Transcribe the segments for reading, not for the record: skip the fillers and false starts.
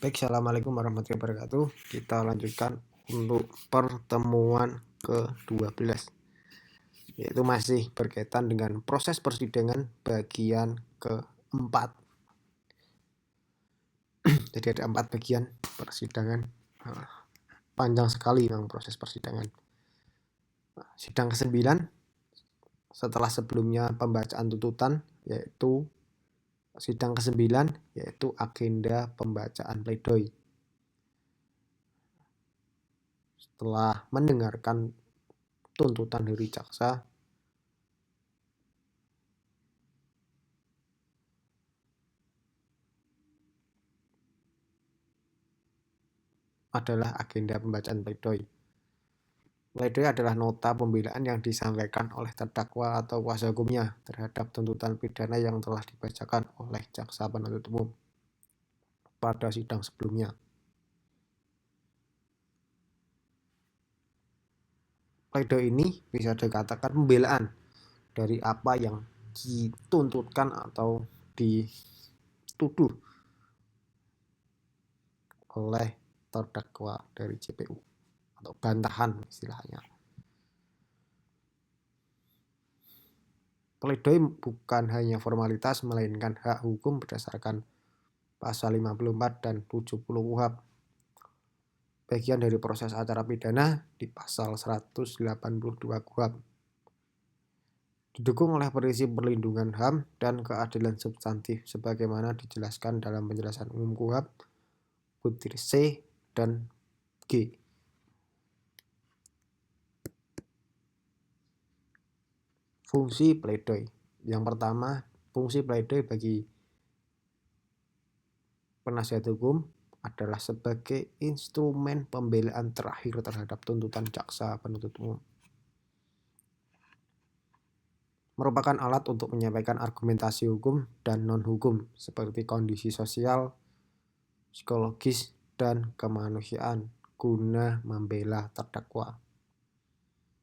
Baik, assalamualaikum warahmatullahi wabarakatuh. Kita lanjutkan untuk pertemuan ke-12, yaitu masih berkaitan dengan proses persidangan bagian keempat. Jadi ada 4 bagian persidangan. Panjang sekali memang proses persidangan. Sidang ke-9 setelah sebelumnya pembacaan tuntutan, yaitu sidang ke-9 yaitu agenda pembacaan pledoi. Setelah mendengarkan tuntutan dari jaksa, adalah agenda pembacaan pledoi. Pledoi adalah nota pembelaan yang disampaikan oleh terdakwa atau kuasa hukumnya terhadap tuntutan pidana yang telah dibacakan oleh jaksa penuntut umum pada sidang sebelumnya. Pledoi ini bisa dikatakan pembelaan dari apa yang dituntutkan atau dituduh oleh terdakwa dari JPU atau bantahan istilahnya. Pledoi bukan hanya formalitas melainkan hak hukum berdasarkan pasal 54 dan 70 KUHP. Bagian dari proses acara pidana di pasal 182 KUHP. Didukung oleh prinsip perlindungan HAM dan keadilan substantif sebagaimana dijelaskan dalam penjelasan umum KUHP butir C dan G. Fungsi pledoi. Yang pertama, fungsi pledoi bagi penasihat hukum adalah sebagai instrumen pembelaan terakhir terhadap tuntutan jaksa penuntut umum. Merupakan alat untuk menyampaikan argumentasi hukum dan non-hukum seperti kondisi sosial, psikologis, dan kemanusiaan guna membela terdakwa.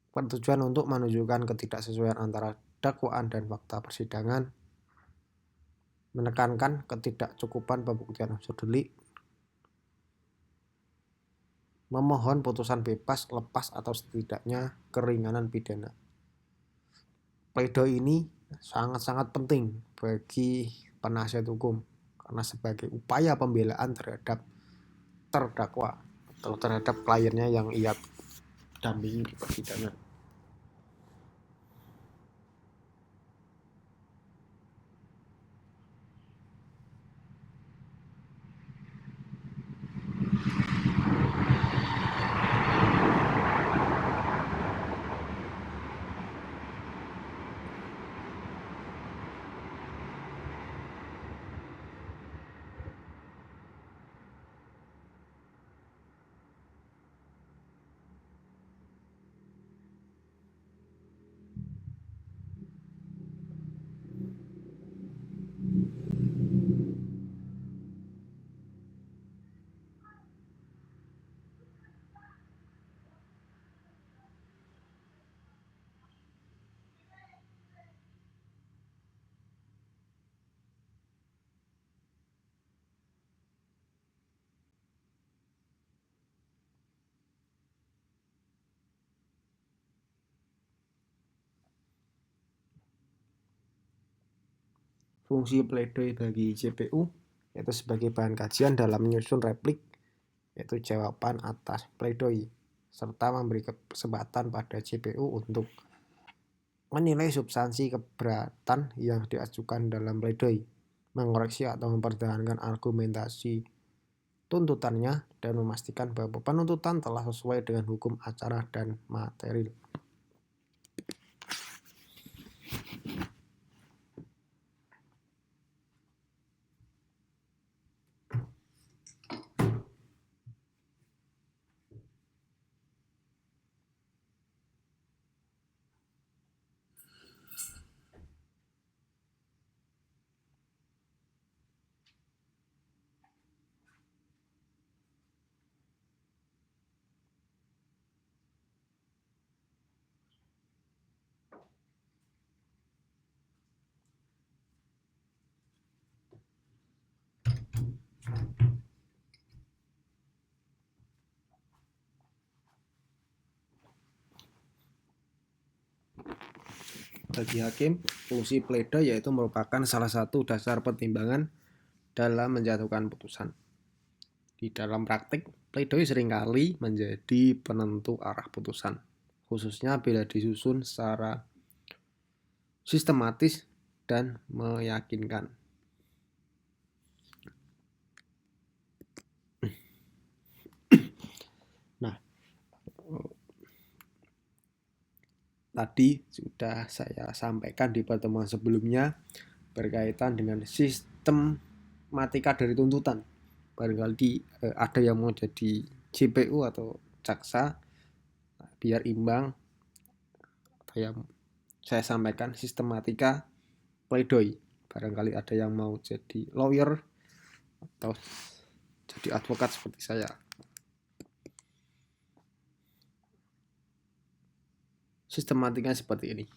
Bertujuan untuk menunjukkan ketidaksesuaian antara dakwaan dan fakta persidangan, menekankan ketidakcukupan pembuktian unsur delik, memohon putusan bebas, lepas, atau setidaknya keringanan pidana. Pledoi ini sangat-sangat penting bagi penasihat hukum karena sebagai upaya pembelaan terhadap terdakwa atau terhadap kliennya yang ia dampingi di persidangan. Fungsi pledoi bagi JPU yaitu sebagai bahan kajian dalam menyusun replik, yaitu jawaban atas pledoi, serta memberi kesempatan pada JPU untuk menilai substansi keberatan yang diajukan dalam pledoi, mengoreksi atau mempertahankan argumentasi tuntutannya, dan memastikan bahwa penuntutan telah sesuai dengan hukum acara dan materi. Bagi hakim, fungsi pledoi yaitu merupakan salah satu dasar pertimbangan dalam menjatuhkan putusan. Di dalam praktik, pledoi seringkali menjadi penentu arah putusan, khususnya bila disusun secara sistematis dan meyakinkan. Nah, tadi sudah saya sampaikan di pertemuan sebelumnya berkaitan dengan sistematika dari tuntutan. Barangkali ada yang mau jadi JPU atau jaksa, biar imbang, yang saya sampaikan sistematika pledoi. Barangkali ada yang mau jadi lawyer atau jadi advokat seperti saya. Sistematikanya seperti ini.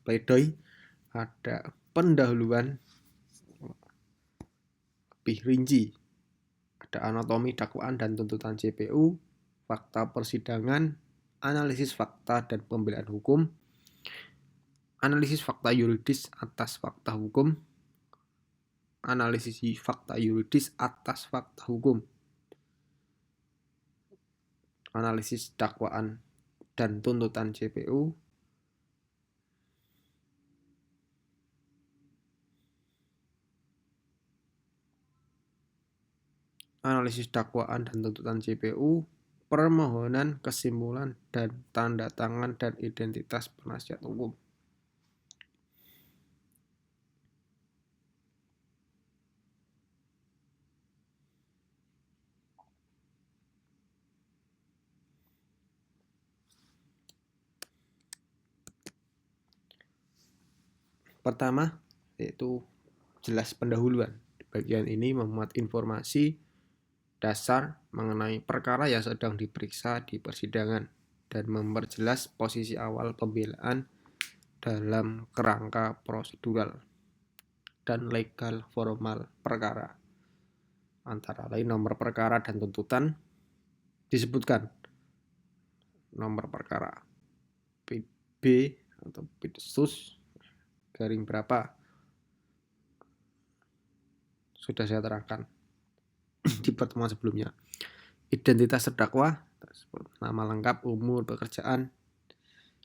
Pledoi ada pendahuluan lebih rinci. Ada anatomi dakwaan dan tuntutan JPU, fakta persidangan, analisis fakta dan pembelaan hukum, analisis fakta yuridis atas fakta hukum, analisis fakta yuridis atas fakta hukum, analisis dakwaan dan tuntutan JPU, analisis dakwaan dan tuntutan JPU, permohonan, kesimpulan, dan tanda tangan dan identitas penasihat hukum. Pertama, yaitu jelas pendahuluan. Di bagian ini memuat informasi dasar mengenai perkara yang sedang diperiksa di persidangan dan memperjelas posisi awal pembelaan dalam kerangka prosedural dan legal formal perkara. Antara lain nomor perkara dan tuntutan disebutkan. Nomor perkara PB atau Pidsus garing berapa sudah saya terangkan di pertemuan sebelumnya. Identitas terdakwa, nama lengkap, umur, pekerjaan,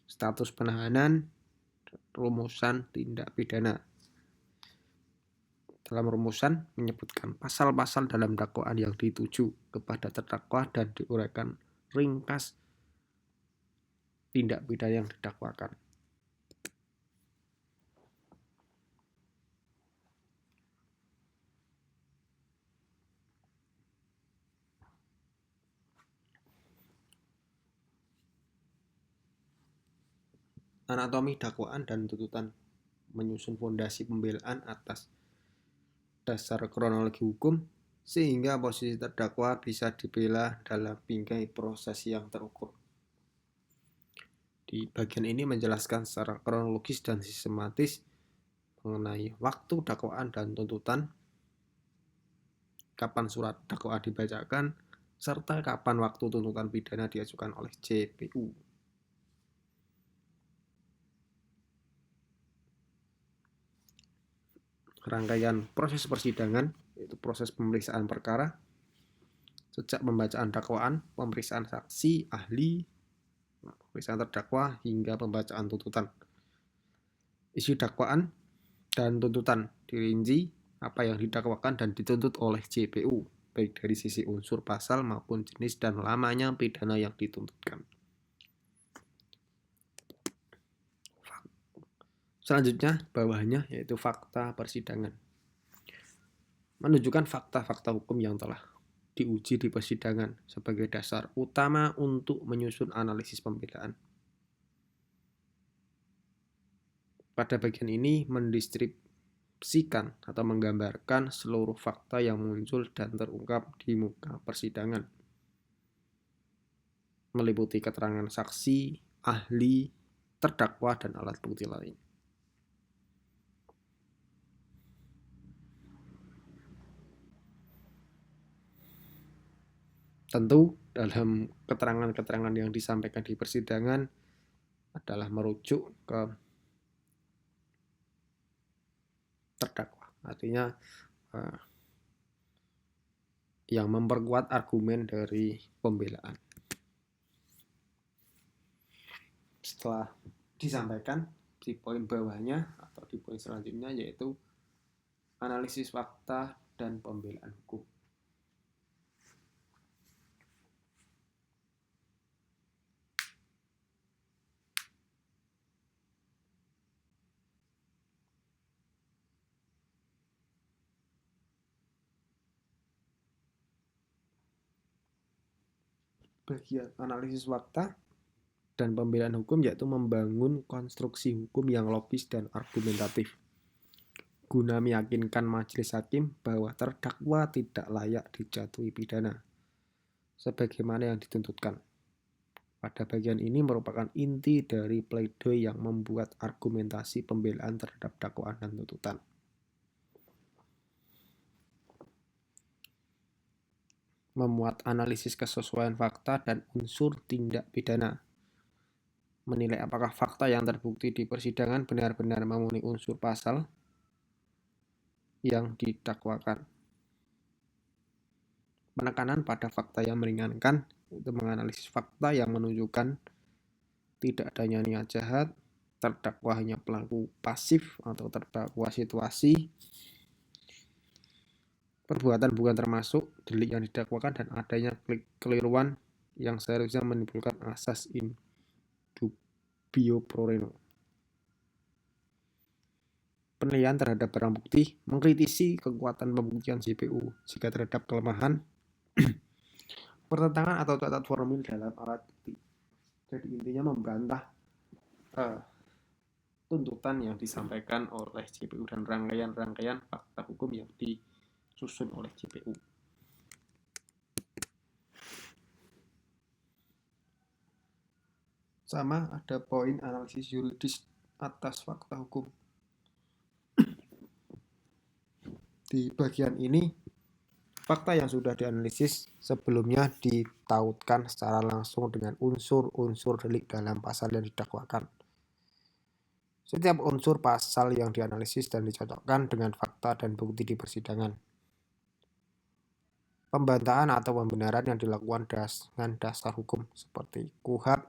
status penahanan, rumusan tindak pidana. Dalam rumusan menyebutkan pasal-pasal dalam dakwaan yang dituju kepada terdakwa dan diuraikan ringkas tindak pidana yang didakwakan. Anatomi dakwaan dan tuntutan menyusun fondasi pembelaan atas dasar kronologi hukum sehingga posisi terdakwa bisa dibela dalam bingkai proses yang terukur. Di bagian ini menjelaskan secara kronologis dan sistematis mengenai waktu dakwaan dan tuntutan, kapan surat dakwaan dibacakan, serta kapan waktu tuntutan pidana diajukan oleh JPU. Rangkaian proses persidangan, yaitu proses pemeriksaan perkara, sejak pembacaan dakwaan, pemeriksaan saksi, ahli, pemeriksaan terdakwa, hingga pembacaan tuntutan. Isi dakwaan dan tuntutan dirinci apa yang didakwakan dan dituntut oleh JPU, baik dari sisi unsur pasal maupun jenis dan lamanya pidana yang dituntutkan. Selanjutnya, bawahnya yaitu fakta persidangan. Menunjukkan fakta-fakta hukum yang telah diuji di persidangan sebagai dasar utama untuk menyusun analisis pembelaan. Pada bagian ini mendistripsikan atau menggambarkan seluruh fakta yang muncul dan terungkap di muka persidangan, meliputi keterangan saksi, ahli, terdakwa, dan alat bukti lain. Tentu dalam keterangan-keterangan yang disampaikan di persidangan adalah merujuk ke terdakwa. Artinya yang memperkuat argumen dari pembelaan. Setelah disampaikan di poin bawahnya atau di poin selanjutnya, yaitu analisis fakta dan pembelaan hukum. Bagian analisis fakta dan pembelaan hukum yaitu membangun konstruksi hukum yang logis dan argumentatif guna meyakinkan majelis hakim bahwa terdakwa tidak layak dijatuhi pidana sebagaimana yang dituntutkan. Pada bagian ini merupakan inti dari pledoi yang membuat argumentasi pembelaan terhadap dakwaan dan tuntutan. Memuat analisis kesesuaian fakta dan unsur tindak pidana. Menilai apakah fakta yang terbukti di persidangan benar-benar memenuhi unsur pasal yang didakwakan. Penekanan pada fakta yang meringankan, itu menganalisis fakta yang menunjukkan tidak adanya niat jahat, terdakwa hanya pelaku pasif atau terdakwa situasi, perbuatan bukan termasuk delik yang didakwakan, dan adanya kekeliruan yang seharusnya menimbulkan asas in dubio pro reo. Penilaian terhadap barang bukti, mengkritisi kekuatan pembuktian JPU jika terhadap kelemahan, pertentangan atau cacat formil dalam alat bukti. Jadi intinya membantah tuntutan yang disampaikan oleh JPU dan rangkaian-rangkaian fakta hukum yang disusun oleh JPU. Sama ada poin analisis yuridis atas fakta hukum. Di bagian ini, fakta yang sudah dianalisis sebelumnya ditautkan secara langsung dengan unsur-unsur delik dalam pasal yang didakwakan. Setiap unsur pasal yang dianalisis dan dicocokkan dengan fakta dan bukti di persidangan. Pembantahan atau pembenaran yang dilakukan dengan dasar hukum seperti KUHP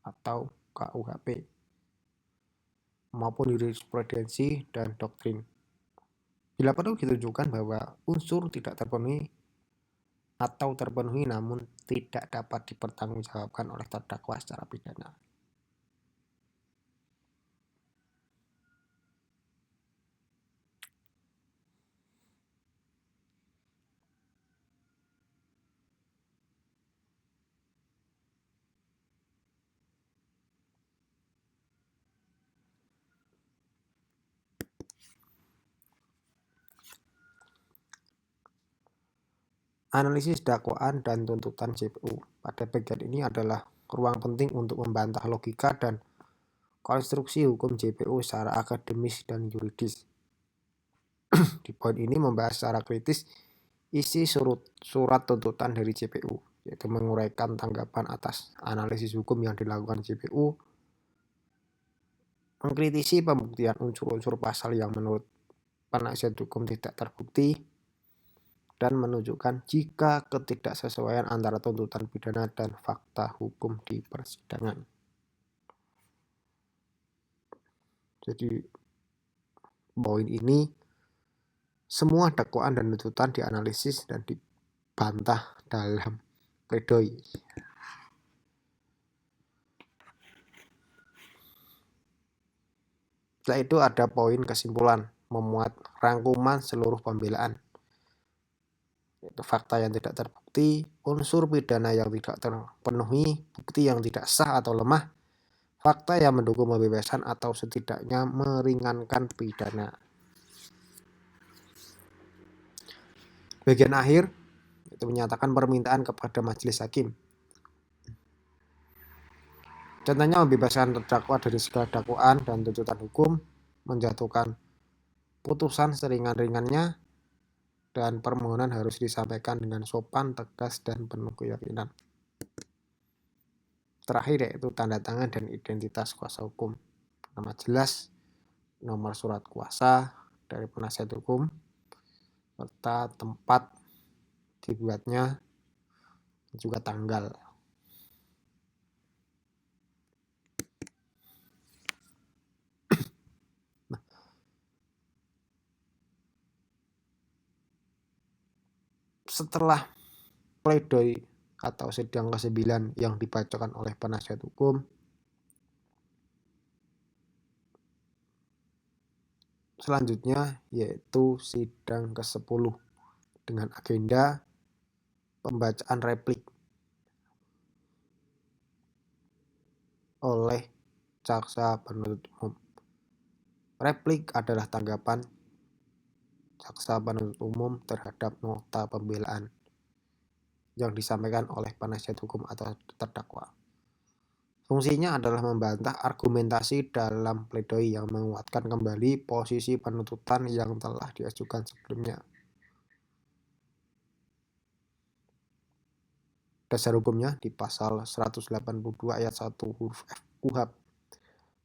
atau KUHP maupun jurisprudensi dan doktrin. Bila perlu ditunjukkan bahwa unsur tidak terpenuhi atau terpenuhi namun tidak dapat dipertanggungjawabkan oleh terdakwa secara pidana. Analisis dakwaan dan tuntutan JPU pada bagian ini adalah ruang penting untuk membantah logika dan konstruksi hukum JPU secara akademis dan yuridis. Di poin ini membahas secara kritis isi surat tuntutan dari JPU, yaitu menguraikan tanggapan atas analisis hukum yang dilakukan JPU, mengkritisi pembuktian unsur-unsur pasal yang menurut penasihat hukum tidak terbukti, dan menunjukkan jika ketidaksesuaian antara tuntutan pidana dan fakta hukum di persidangan. Jadi poin ini semua dakwaan dan tuntutan dianalisis dan dibantah dalam pledoi. Setelah itu ada poin kesimpulan, memuat rangkuman seluruh pembelaan. Yaitu fakta yang tidak terbukti, unsur pidana yang tidak terpenuhi, bukti yang tidak sah atau lemah, fakta yang mendukung pembebasan atau setidaknya meringankan pidana. Bagian akhir itu menyatakan permintaan kepada majelis hakim. Contohnya membebaskan terdakwa dari segala dakwaan dan tuntutan hukum, menjatuhkan putusan seringan-ringannya, dan permohonan harus disampaikan dengan sopan, tegas, dan penuh keyakinan. Terakhir yaitu tanda tangan dan identitas kuasa hukum. Nama jelas, nomor surat kuasa, dari penasihat hukum serta tempat dibuatnya juga tanggal. Setelah pledoi atau sidang ke-9 yang dibacakan oleh penasihat hukum, selanjutnya yaitu sidang ke-10 dengan agenda pembacaan replik oleh jaksa penuntut umum. Replik adalah tanggapan jaksa penuntut umum terhadap nota pembelaan yang disampaikan oleh penasihat hukum atau terdakwa. Fungsinya adalah membantah argumentasi dalam pledoi yang menguatkan kembali posisi penuntutan yang telah diajukan sebelumnya. Dasar hukumnya di pasal 182 ayat 1 huruf F KUHP.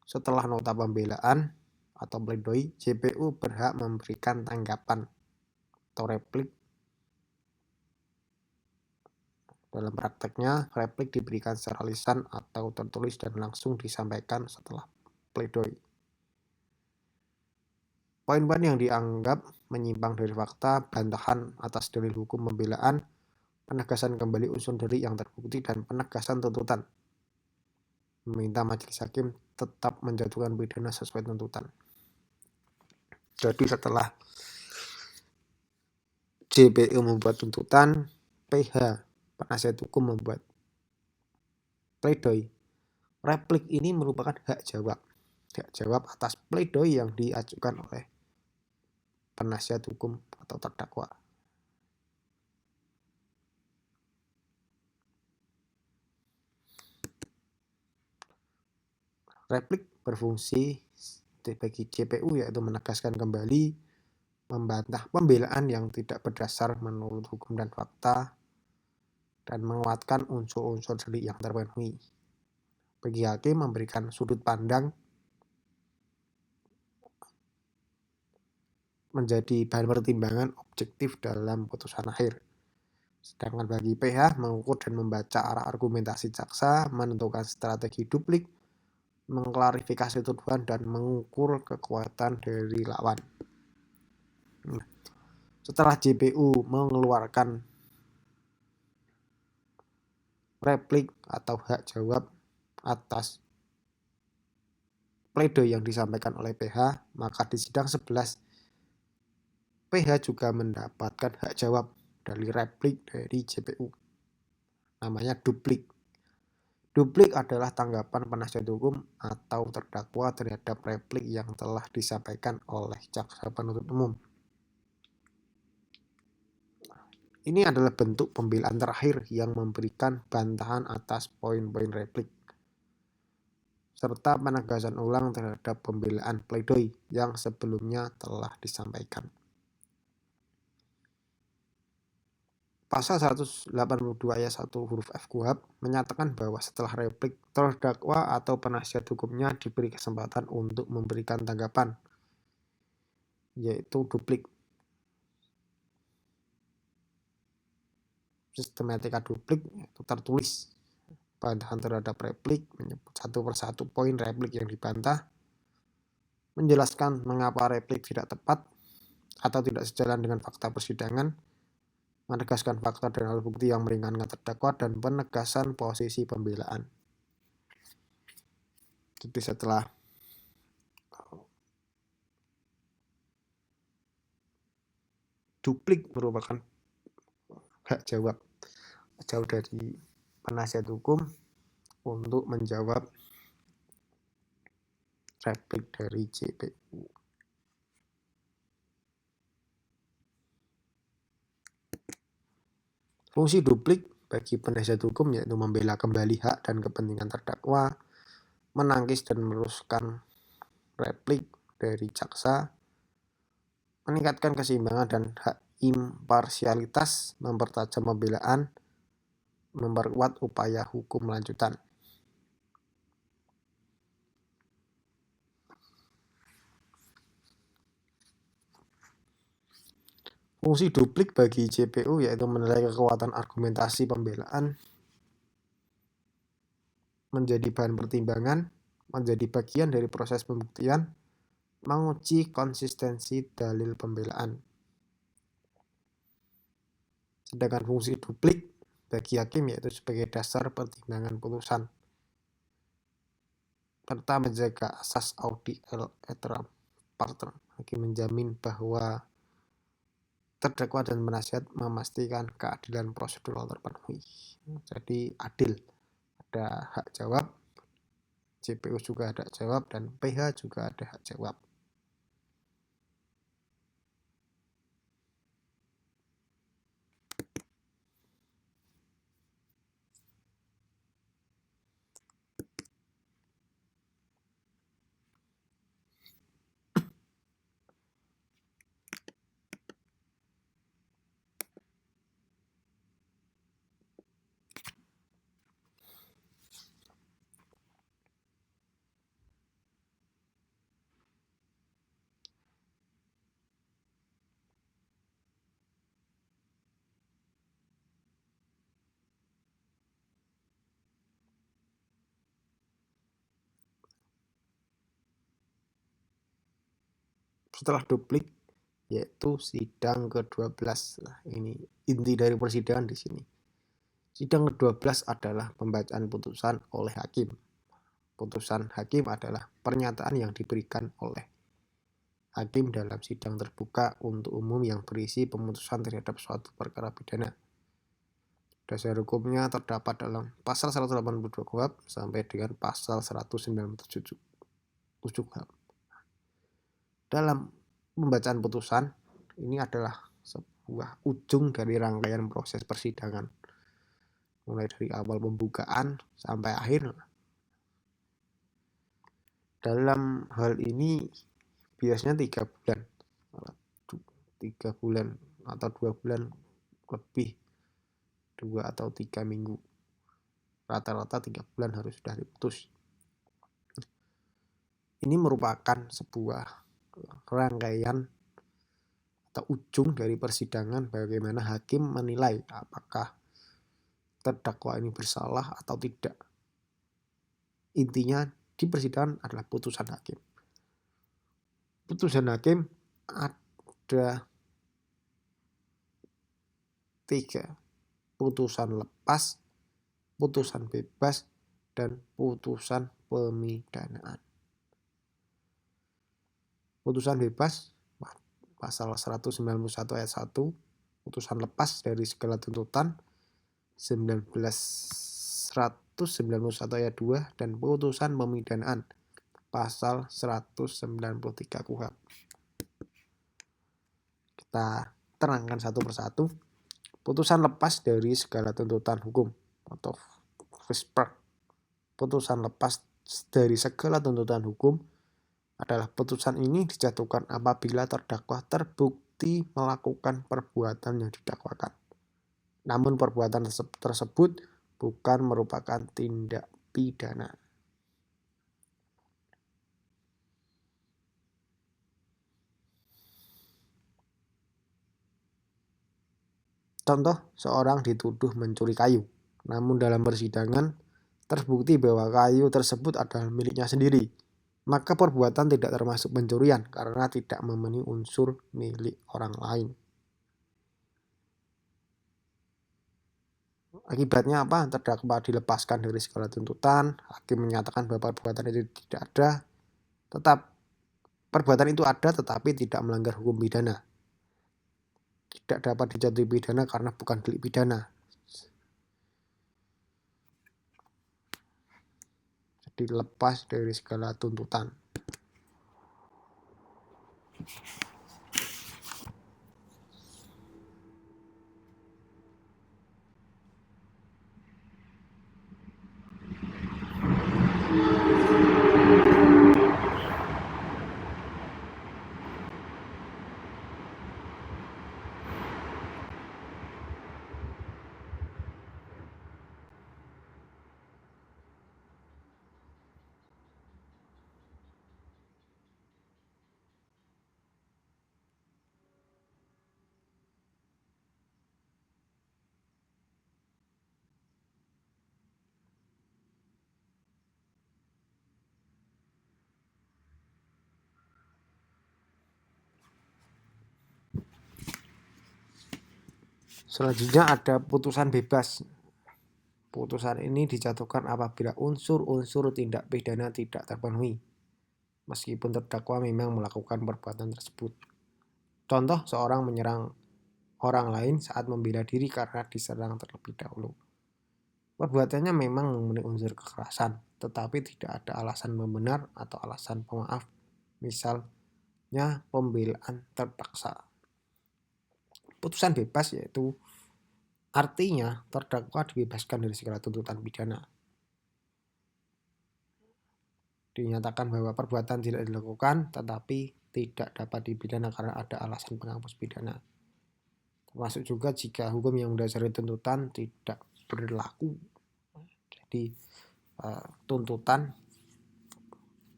Setelah nota pembelaan atau pledoi, JPU berhak memberikan tanggapan atau replik. Dalam prakteknya, replik diberikan secara lisan atau tertulis dan langsung disampaikan setelah pledoi. Poin-poin yang dianggap menyimpang dari fakta, bantahan atas dalil hukum pembelaan, penegasan kembali unsur dalil yang terbukti, dan penegasan tuntutan. Meminta majelis hakim tetap menjatuhkan pidana sesuai tuntutan. Jadi setelah JPU membuat tuntutan, PH penasihat hukum membuat pledoi. Replik ini merupakan hak jawab atas pledoi yang diajukan oleh penasihat hukum atau terdakwa. Replik berfungsi bagi JPU yaitu menegaskan kembali, membantah pembelaan yang tidak berdasar menurut hukum dan fakta, dan menguatkan unsur-unsur dalil yang terpenuhi. Bagi hakim memberikan sudut pandang menjadi bahan pertimbangan objektif dalam putusan akhir. Sedangkan bagi PH mengukur dan membaca arah argumentasi jaksa, menentukan strategi duplik, mengklarifikasi tuduhan, dan mengukur kekuatan dari lawan. Setelah JPU mengeluarkan replik atau hak jawab atas pledoi yang disampaikan oleh PH, maka di sidang 11 PH juga mendapatkan hak jawab dari replik dari JPU. Namanya duplik. Duplik adalah tanggapan penasihat hukum atau terdakwa terhadap replik yang telah disampaikan oleh jaksa penuntut umum. Ini adalah bentuk pembelaan terakhir yang memberikan bantahan atas poin-poin replik, serta penegasan ulang terhadap pembelaan pledoi yang sebelumnya telah disampaikan. Pasal 182 ayat 1 huruf F KUHP menyatakan bahwa setelah replik, terdakwa atau penasihat hukumnya diberi kesempatan untuk memberikan tanggapan, yaitu duplik. Sistematika duplik itu tertulis. Bantahan terhadap replik menyebut satu persatu poin replik yang dibantah, menjelaskan mengapa replik tidak tepat atau tidak sejalan dengan fakta persidangan, menegaskan fakta dan alat bukti yang meringankan terdakwa, dan penegasan posisi pembelaan. Jadi setelah duplik merupakan hak jawab dari penasihat hukum untuk menjawab replik dari JPU. Fungsi duplik bagi penasihat hukum yaitu membela kembali hak dan kepentingan terdakwa, menangkis dan meneruskan replik dari jaksa, meningkatkan keseimbangan dan hak imparsialitas, mempertajam pembelaan, memperkuat upaya hukum lanjutan. Fungsi duplik bagi JPU yaitu menilai kekuatan argumentasi pembelaan, menjadi bahan pertimbangan, menjadi bagian dari proses pembuktian, menguji konsistensi dalil pembelaan. Sedangkan fungsi duplik bagi hakim yaitu sebagai dasar pertimbangan putusan, serta menjaga asas audi et partem. Hakim menjamin bahwa terdakwa dan penasihat memastikan keadilan prosedural terpenuhi. Jadi adil, ada hak jawab, JPU juga ada hak jawab, dan PH juga ada hak jawab. Setelah duplik yaitu sidang ke-12. Nah, ini inti dari persidangan di sini. Sidang ke-12 adalah pembacaan putusan oleh hakim. Putusan hakim adalah pernyataan yang diberikan oleh hakim dalam sidang terbuka untuk umum yang berisi pemutusan terhadap suatu perkara pidana. Dasar hukumnya terdapat dalam pasal 182 KUHP sampai dengan pasal 197 KUHP. Dalam pembacaan putusan, ini adalah sebuah ujung dari rangkaian proses persidangan. Mulai dari awal pembukaan sampai akhir. Dalam hal ini biasanya 3 bulan. 3 bulan atau 2 bulan lebih. 2 atau 3 minggu. Rata-rata 3 bulan harus sudah diputus. Ini merupakan sebuah rangkaian atau ujung dari persidangan bagaimana hakim menilai apakah terdakwa ini bersalah atau tidak. Intinya di persidangan adalah putusan hakim. Putusan hakim ada 3. Putusan lepas, putusan bebas, dan putusan pemidanaan. Putusan bebas pasal 191 ayat 1, putusan lepas dari segala tuntutan 191 ayat 2, dan putusan pemidanaan pasal 193 KUHP. Kita terangkan satu persatu. Putusan lepas dari segala tuntutan hukum atau Visper. Putusan lepas dari segala tuntutan hukum adalah putusan ini dijatuhkan apabila terdakwa terbukti melakukan perbuatan yang didakwakan. Namun perbuatan tersebut bukan merupakan tindak pidana. Contoh, seorang dituduh mencuri kayu. Namun dalam persidangan terbukti bahwa kayu tersebut adalah miliknya sendiri. Maka perbuatan tidak termasuk pencurian karena tidak memenuhi unsur milik orang lain. Akibatnya apa? Terdakwa dilepaskan dari segala tuntutan, hakim menyatakan bahwa perbuatan itu tidak ada, perbuatan itu ada tetapi tidak melanggar hukum pidana. Tidak dapat dijatuhi pidana karena bukan delik pidana. Jadi lepas dari segala tuntutan. Selanjutnya ada putusan bebas. Putusan ini dijatuhkan apabila unsur-unsur tindak pidana tidak terpenuhi, meskipun terdakwa memang melakukan perbuatan tersebut. Contoh, seorang menyerang orang lain saat membela diri karena diserang terlebih dahulu. Perbuatannya memang memenuhi unsur kekerasan, tetapi tidak ada alasan pembenar atau alasan pemaaf, misalnya pembelaan terpaksa. Putusan bebas yaitu artinya terdakwa dibebaskan dari segala tuntutan pidana. Dinyatakan bahwa perbuatan tidak dilakukan, tetapi tidak dapat dipidana karena ada alasan penghapus pidana. Termasuk juga jika hukum yang mendasari tuntutan tidak berlaku. Jadi tuntutan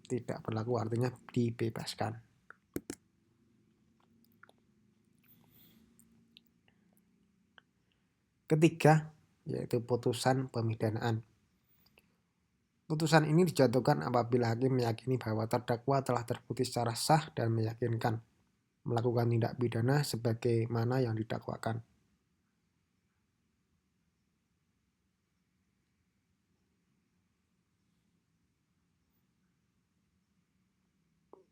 tidak berlaku artinya dibebaskan. Ketiga, yaitu putusan pemidanaan. Putusan ini dijatuhkan apabila hakim meyakini bahwa terdakwa telah terbukti secara sah dan meyakinkan melakukan tindak pidana sebagaimana yang didakwakan.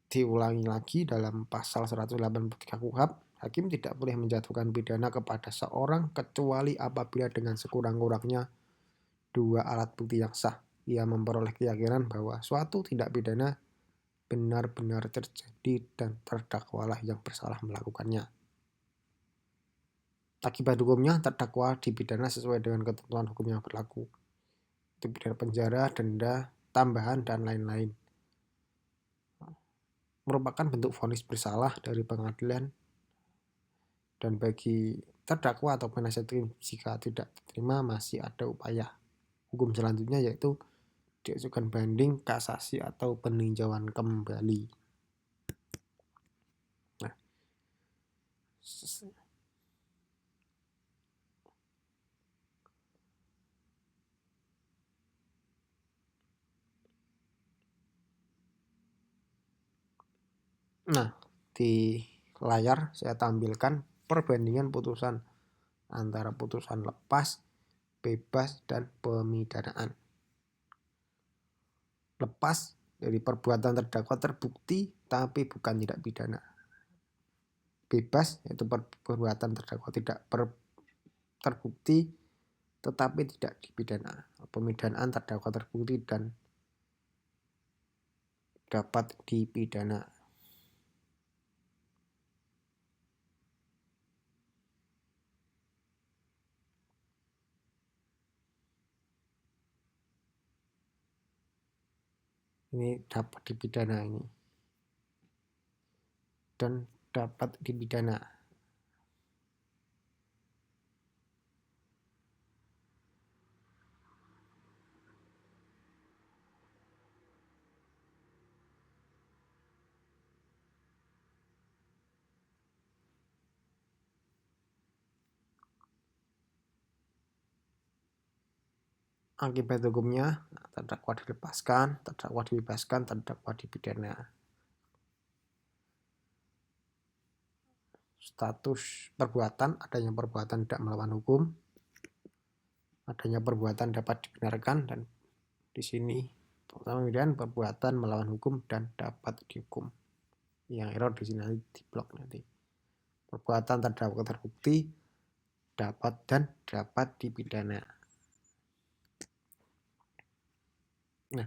Diulangi lagi dalam pasal 183 KUHP, hakim tidak boleh menjatuhkan pidana kepada seorang kecuali apabila dengan sekurang-kurangnya 2 alat bukti yang sah. Ia memperoleh keyakinan bahwa suatu tindak pidana benar-benar terjadi dan terdakwalah yang bersalah melakukannya. Akibat hukumnya, terdakwa dipidana sesuai dengan ketentuan hukum yang berlaku. Itu pidana penjara, denda, tambahan, dan lain-lain. Merupakan bentuk vonis bersalah dari pengadilan, dan bagi terdakwa atau penasihat hukum jika tidak diterima masih ada upaya hukum selanjutnya, yaitu diajukan banding, kasasi, atau peninjauan kembali. Nah, di layar saya tampilkan perbandingan putusan antara putusan lepas, bebas, dan pemidanaan. Lepas dari perbuatan terdakwa terbukti tapi bukan tindak pidana. Bebas yaitu perbuatan terdakwa tidak terbukti tetapi tidak dipidana. Pemidanaan terdakwa terbukti dan dapat dipidana. Ini dapat dipidana ini. Dan dapat dipidana. Akibat hukumnya, terdakwa dilepaskan, terdakwa dibebaskan, terdakwa dipidana. Status perbuatan, adanya perbuatan tidak melawan hukum, adanya perbuatan dapat dibenarkan, dan di sini kemudian perbuatan melawan hukum dan dapat dihukum. Yang error di sini nanti di blok nanti. Perbuatan terdakwa terbukti, dapat dan dapat dipidana. Nah,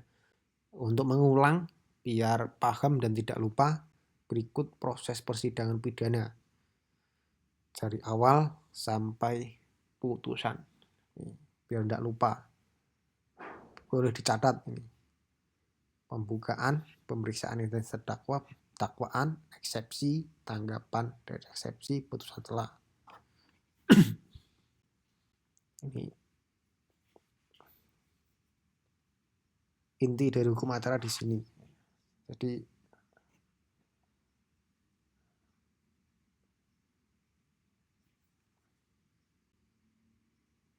untuk mengulang biar paham dan tidak lupa, berikut proses persidangan pidana dari awal sampai putusan. Biar tidak lupa, boleh dicatat ini. Pembukaan, pemeriksaan identitas terdakwa, dakwaan, eksepsi, tanggapan dari eksepsi, putusan telah. Ini inti dari hukum acara di sini. Jadi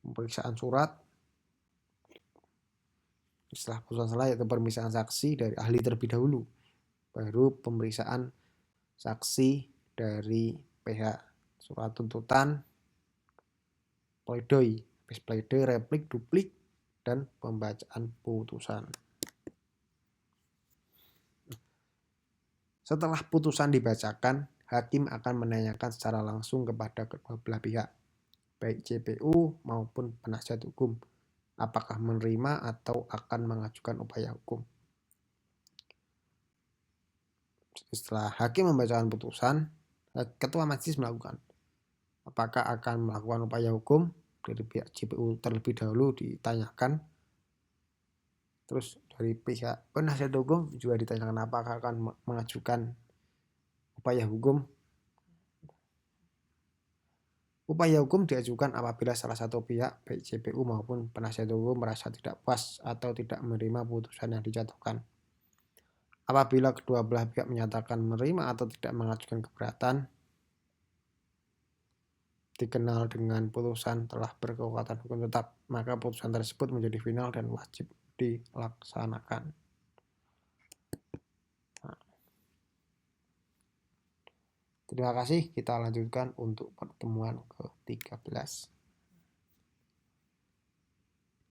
pemeriksaan surat, setelah putusan telah yaitu pemeriksaan saksi dari ahli terlebih dahulu, baru pemeriksaan saksi dari pihak surat tuntutan, pledoi, habis pledoi, replik, duplik, dan pembacaan putusan. Setelah putusan dibacakan, hakim akan menanyakan secara langsung kepada kedua belah pihak, baik JPU maupun penasihat hukum, apakah menerima atau akan mengajukan upaya hukum. Setelah hakim membacakan putusan, ketua majelis melakukan apakah akan melakukan upaya hukum. Dari pihak JPU terlebih dahulu ditanyakan, terus dari pihak penasihat hukum juga ditanyakan apakah akan mengajukan upaya hukum. Upaya hukum diajukan apabila salah satu pihak, baik JPU maupun penasihat hukum, merasa tidak puas atau tidak menerima putusan yang dijatuhkan. Apabila kedua belah pihak menyatakan menerima atau tidak mengajukan keberatan, dikenal dengan putusan telah berkekuatan hukum tetap, maka putusan tersebut menjadi final dan wajib dilaksanakan. Terima kasih, kita lanjutkan untuk pertemuan ke-13.